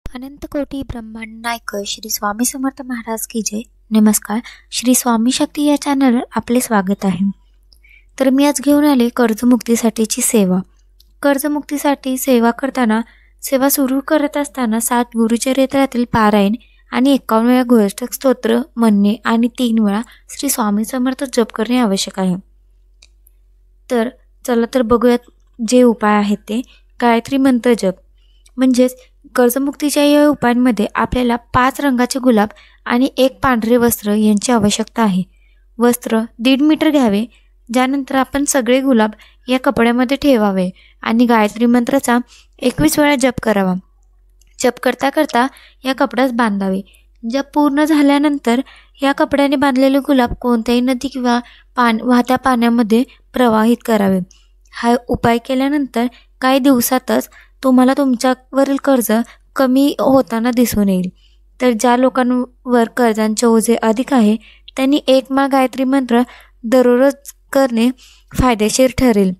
अनंत कोटी ब्रह्मांड नायक श्री स्वामी समर्थ महाराज की जय। नमस्कार, श्री स्वामी शक्ती या चॅनलवर आपले स्वागत आहे। तर मी आज घेऊन आले कर्जमुक्तीसाठीची सेवा। कर्जमुक्तीसाठी सेवा सुरू करत असताना 7 गुरुचरित्रातील पारायण आणि 51 वेळा गोष्ट स्तोत्र म्हणणे आणि 3 वेळा श्री स्वामी समर्थ जप करणे आवश्यक आहे। तर चला तर बघूयात जे उपाय आहेत ते। गायत्री मंत्र जप म्हणजेच कर्जमुक्तीच्या या उपायांमध्ये आपल्याला 5 रंगाचे गुलाब आणि 1 पांढरे वस्त्र यांची आवश्यकता आहे। वस्त्र 1.5 मीटर घ्यावे, ज्यानंतर आपण सगळे गुलाब या कपड्यामध्ये ठेवावे आणि गायत्री मंत्राचा 21 वेळा जप करावा। जप करता करता या कपड्यास बांधावे। जप पूर्ण झाल्यानंतर या कपड्याने बांधलेले गुलाब कोणत्याही नदी किंवा वाहत्या पाण्यामध्ये प्रवाहित करावे। हा उपाय केल्यानंतर काही दिवसातच तुम्हाला तुमच्यावरील कर्ज कमी होताना दिसून येईल। तर ज्या लोकांवर कर्जांचे ओझे अधिक आहे त्यांनी 1 माळ गायत्री मंत्र दररोज करणे फायदेशीर ठरेल।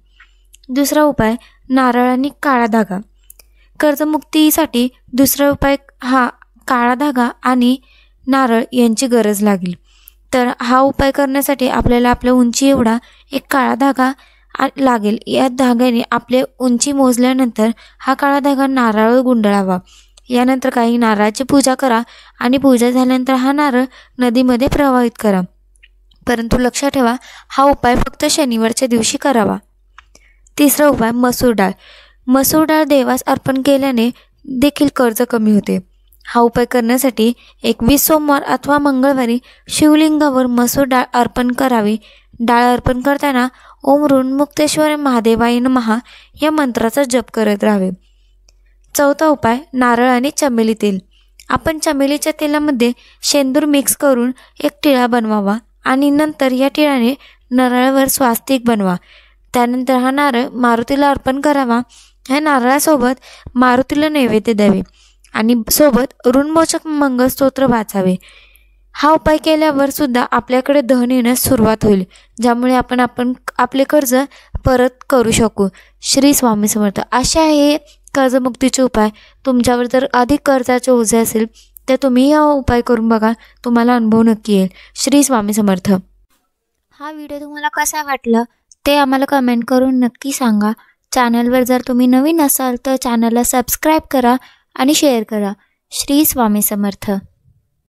दुसरा उपाय नारळ आणि काळा धागा। कर्जमुक्तीसाठी दुसरा उपाय हा काळा धागा आणि नारळ यांची गरज लागेल। तर हा उपाय करण्यासाठी आपल्याला आपल्या उंची एवढा एक काळा धागा लागेल। या धाग्याने आपले उंची मोजल्यानंतर हा काळा धागा नारळावर गुंडाळावा। यानंतर काही नारळाची पूजा करा आणि पूजा झाल्यानंतर हा नारळ नदीमध्ये प्रवाहित करा। परंतु लक्षात ठेवा, हा उपाय फक्त शनिवारच्या दिवशी करावा। तिसरा उपाय मसूर डाळ। मसूर डाळ देवास अर्पण केल्याने देखील कर्ज कमी होते। हा उपाय करण्यासाठी 21 सोमवार अथवा मंगळवारी शिवलिंगावर मसूर डाळ अर्पण करावी। डाळ अर्पण करताना ओम ऋणमुक्तेश्वर महादेवाय नमः या मंत्राचा जप करत राहावे। चौथा उपाय नारळ आणि चमेली तेल। आपण चमेलीच्या तेलामध्ये शेंदूर मिक्स करून एक टिळा बनवावा आणि नंतर या टिळाने नारळावर स्वास्तिक बनवा। त्यानंतर हा नारळ मारुतीला अर्पण करावा। ह्या नारळासोबत मारुतीला नैवेद्य द्यावे आणि सोबत ऋणमोचक मंगलस्तोत्र वाचावे। हा उपाय केल्यावर सुद्धा आपल्याकडे धन येण्यास सुरुवात होईल, ज्यामुळे आपण आपले कर्ज परत करू शकू। श्री स्वामी समर्थ। अशा हे कर्जमुक्तीचे उपाय। तुमच्यावर जर अधिक कर्जाचे ओझे असेल तर तुम्ही हा उपाय करून बघा, तुम्हाला अनुभव नक्की येईल। श्री स्वामी समर्थ। हा व्हिडिओ तुम्हाला कसा वाटला ते आम्हाला कमेंट करून नक्की सांगा। चॅनलवर जर तुम्ही नवीन असाल तर चॅनलला सबस्क्राईब करा आणि शेअर करा। श्री स्वामी समर्थ।